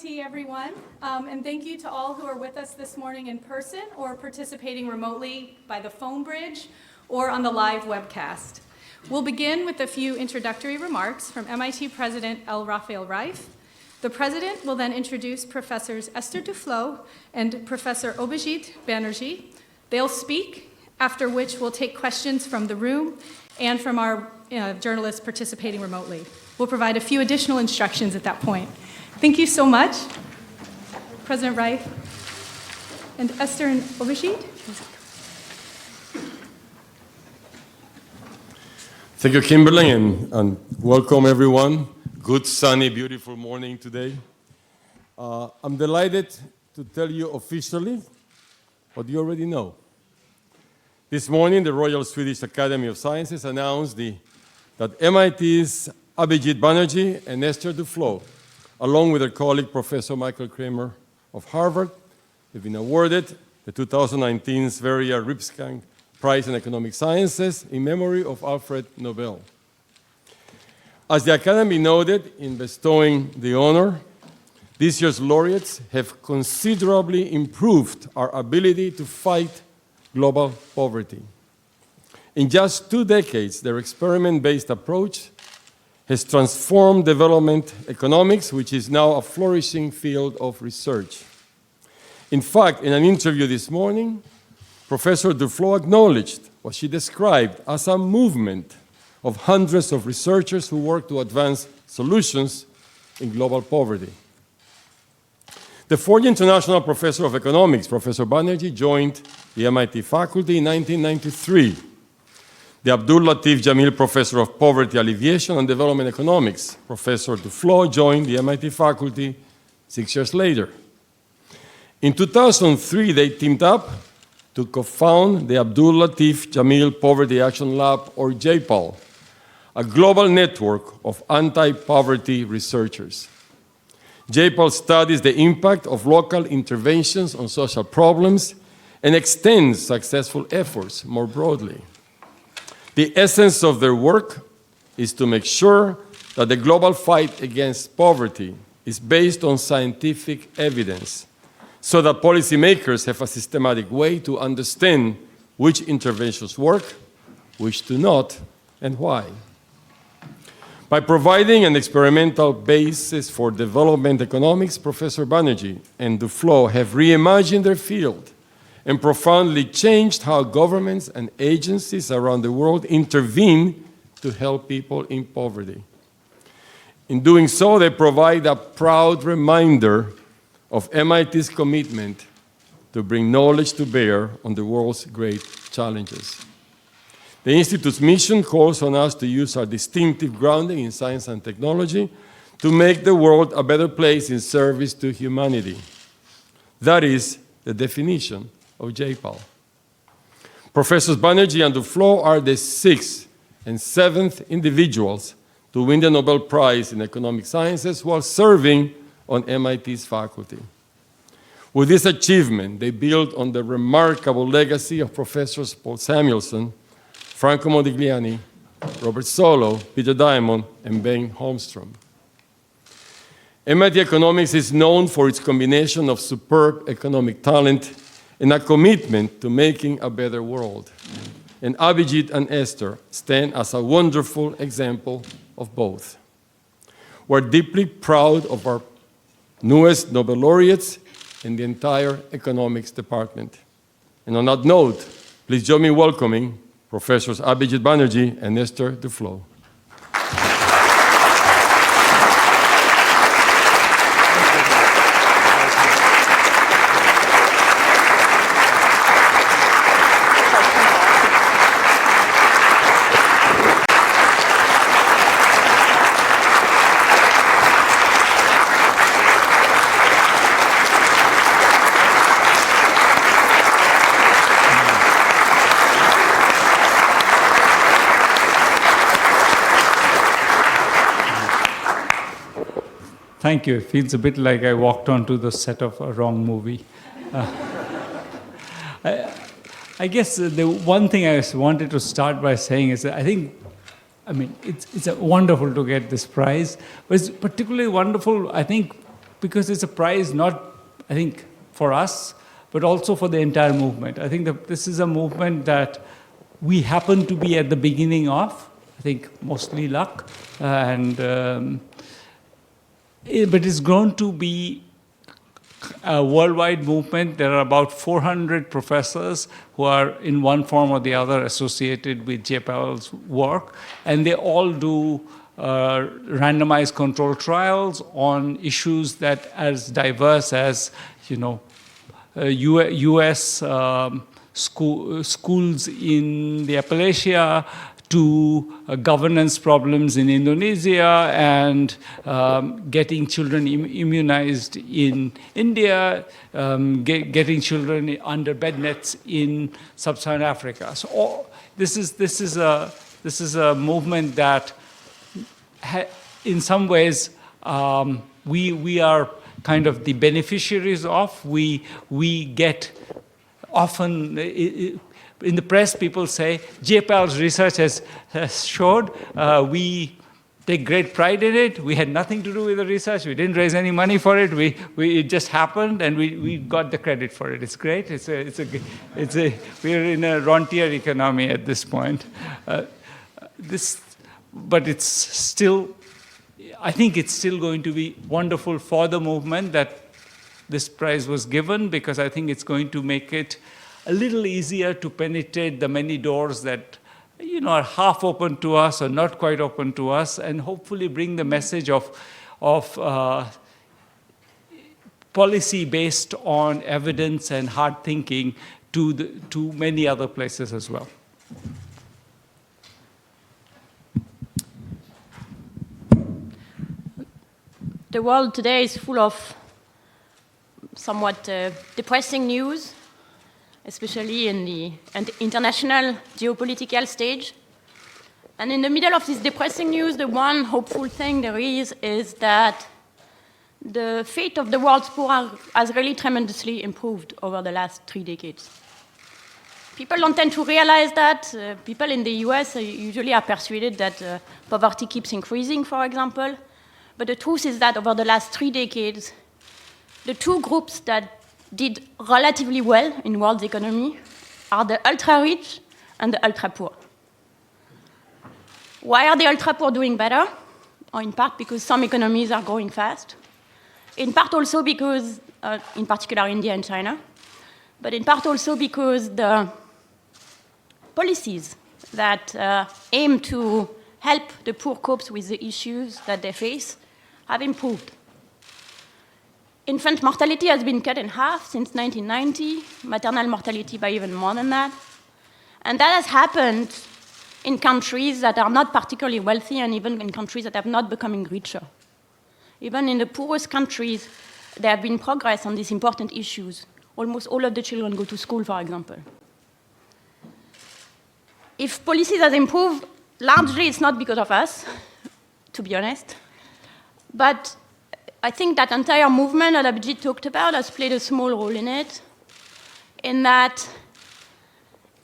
MIT, everyone, and thank you to all who are with us this morning in person or participating remotely by the phone bridge or on the live webcast. We'll begin with a few introductory remarks from MIT President L. Raphael Reif. The President will then introduce Professors Esther Duflo and Professor Abhijeet Banerjee. They'll speak, after which we'll take questions from the room and from our journalists participating remotely. We'll provide a few additional instructions at that point. Thank you so much, President Reif and Esther and Abhijeet. Thank you, Kimberly, and welcome everyone. Good, sunny, beautiful morning today. I'm delighted to tell you officially what you already know. This morning, the Royal Swedish Academy of Sciences announced that MIT's Abhijeet Banerjee and Esther Duflo, along with their colleague, Professor Michael Kramer of Harvard, have been awarded the 2019 Sverrir Ripsang Prize in Economic Sciences in memory of Alfred Nobel. As the Academy noted in bestowing the honor, this year's laureates have considerably improved our ability to fight global poverty. In just 2 decades, their experiment-based approach has transformed development economics, which is now a flourishing field of research. In fact, in an interview this morning, Professor Duflo acknowledged what she described as a movement of hundreds of researchers who work to advance solutions in global poverty. The fourth international professor of economics, Professor Banerjee, joined the MIT faculty in 1993. The Abdul Latif Jamil Professor of Poverty Alleviation and Development Economics, Professor Duflo, joined the MIT faculty 6 years later. In 2003, they teamed up to co-found the Abdul Latif Jamil Poverty Action Lab, or JPAL, a global network of anti-poverty researchers. JPAL studies the impact of local interventions on social problems and extends successful efforts more broadly. The essence of their work is to make sure that the global fight against poverty is based on scientific evidence, so that policymakers have a systematic way to understand which interventions work, which do not, and why. By providing an experimental basis for development economics, Professor Banerjee and Duflo have reimagined their field and profoundly changed how governments and agencies around the world intervene to help people in poverty. In doing so, they provide a proud reminder of MIT's commitment to bring knowledge to bear on the world's great challenges. The Institute's mission calls on us to use our distinctive grounding in science and technology to make the world a better place in service to humanity. That is the definition of JPAL. Professors Banerjee and Duflo are the 6th and 7th individuals to win the Nobel Prize in Economic Sciences while serving on MIT's faculty. With this achievement, they build on the remarkable legacy of Professors Paul Samuelson, Franco Modigliani, Robert Solow, Peter Diamond, and Ben Holmstrom. MIT Economics is known for its combination of superb economic talent and a commitment to making a better world. And Abhijeet and Esther stand as a wonderful example of both. We're deeply proud of our newest Nobel laureates and the entire economics department. And on that note, please join me in welcoming Professors Abhijeet Banerjee and Esther Duflo. Thank you. It feels a bit like I walked onto the set of a wrong movie. I guess the one thing I wanted to start by saying is that it's wonderful to get this prize, but it's particularly wonderful, I think, because it's a prize not, I think, for us, but also for the entire movement. I think that this is a movement that we happen to be at the beginning of. I think mostly luck, but it's grown to be a worldwide movement. There are about 400 professors who are in one form or the other associated with J. Powell's work, and they all do randomized control trials on issues that as diverse as, U.S. Schools in the Appalachia, to governance problems in Indonesia, and getting children immunized in India, getting children under bed nets in sub-Saharan Africa. So this is a movement that, in some ways, we are kind of the beneficiaries of. We get often. In the press, people say, J. Powell's research has showed, we take great pride in it. We had nothing to do with the research. We didn't raise any money for it. It just happened, and we got the credit for it. It's great. We're in a rentier economy at this point. But it's still, I think it's still going to be wonderful for the movement that this prize was given, because I think it's going to make it a little easier to penetrate the many doors that are half open to us or not quite open to us, and hopefully bring the message of policy based on evidence and hard thinking to many other places as well. The world today is full of somewhat depressing news, especially in the international geopolitical stage. And in the middle of this depressing news, the one hopeful thing there is that the fate of the world's poor has really tremendously improved over the last 3 decades. People don't tend to realize that. People in the US usually are persuaded that poverty keeps increasing, for example. But the truth is that over the last 3 decades, the two groups that did relatively well in world's economy are the ultra-rich and the ultra-poor. Why are the ultra-poor doing better? Or in part because some economies are growing fast. In part also because, in particular India and China, but in part also because the policies that aim to help the poor cope with the issues that they face have improved. Infant mortality has been cut in half since 1990, maternal mortality by even more than that. And that has happened in countries that are not particularly wealthy, and even in countries that have not becoming richer. Even in the poorest countries, there have been progress on these important issues. Almost all of the children go to school, for example. If policies have improved, largely it's not because of us, to be honest. But I think that entire movement that Abhijeet talked about has played a small role in it, in that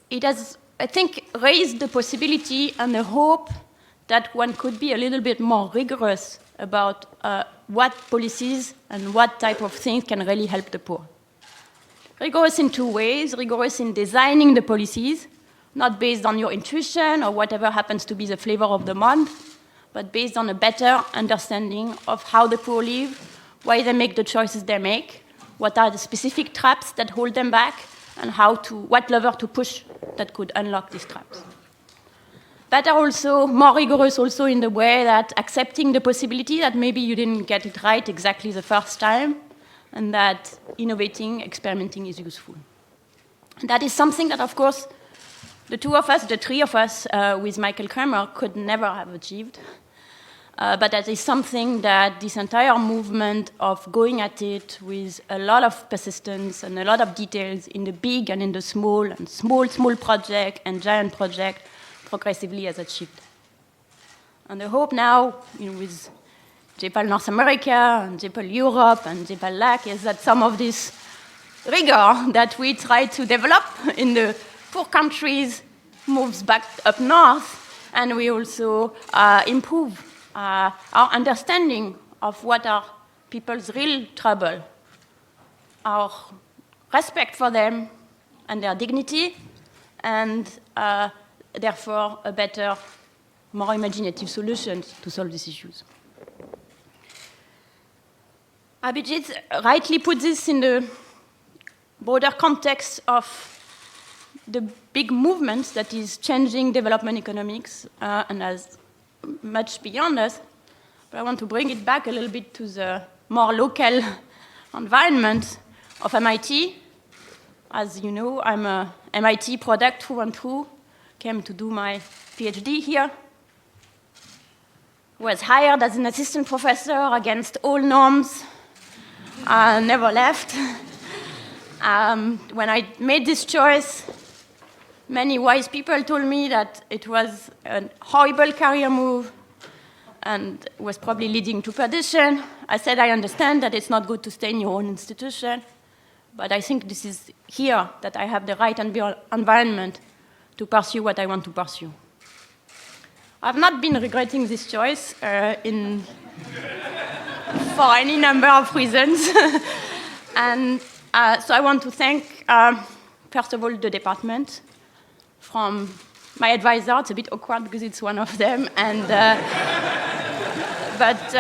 it has, I think, raised the possibility and the hope that one could be a little bit more rigorous about what policies and what type of things can really help the poor. Rigorous in two ways: rigorous in designing the policies, not based on your intuition or whatever happens to be the flavor of the month, but based on a better understanding of how the poor live, why they make the choices they make, what are the specific traps that hold them back, and what lever to push that could unlock these traps. Better also, more rigorous also in the way that accepting the possibility that maybe you didn't get it right exactly the first time, and that innovating, experimenting is useful. And that is something that, of course, the three of us with Michael Kramer could never have achieved. But that is something that this entire movement of going at it with a lot of persistence and a lot of details in the big and in the small, and small project and giant project progressively has achieved. And the hope now, with JPAL North America and JPAL Europe and JPAL LAC, is that some of this rigor that we try to develop in the poor countries moves back up north, and we also improve our understanding of what are people's real trouble, our respect for them and their dignity, and therefore a better, more imaginative solution to solve these issues. Abhijeet rightly put this in the broader context of the big movement that is changing development economics and as much beyond us. But I want to bring it back a little bit to the more local environment of MIT. As you know, I'm a MIT product through and through, came to do my PhD here, was hired as an assistant professor against all norms, never left. When I made this choice, many wise people told me that it was a horrible career move and was probably leading to perdition. I said, I understand that it's not good to stay in your own institution, but I think this is here that I have the right environment to pursue what I want to pursue. I've not been regretting this choice for any number of reasons. And so I want to thank, first of all, the department, from my advisor. It's a bit awkward because it's one of them, and but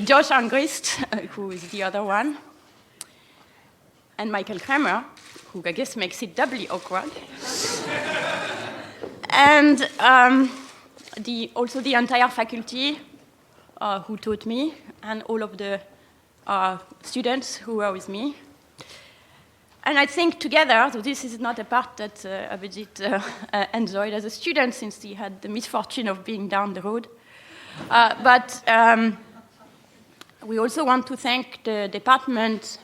Josh Angrist, who is the other one, and Michael Kramer, who I guess makes it doubly awkward, and also the entire faculty who taught me, and all of the students who were with me. And I think together, so this is not a part that Abhijeet enjoyed as a student, since he had the misfortune of being down the road. But we also want to thank the department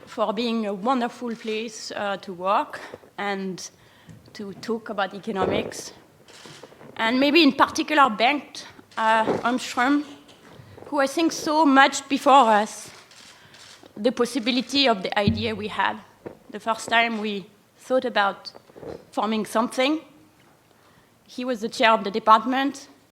for being a wonderful place to work and to talk about economics. And maybe in particular Bengt Holmström, who I think saw much before us the possibility of the idea we had. The first time we thought about forming something, he was the chair of the department,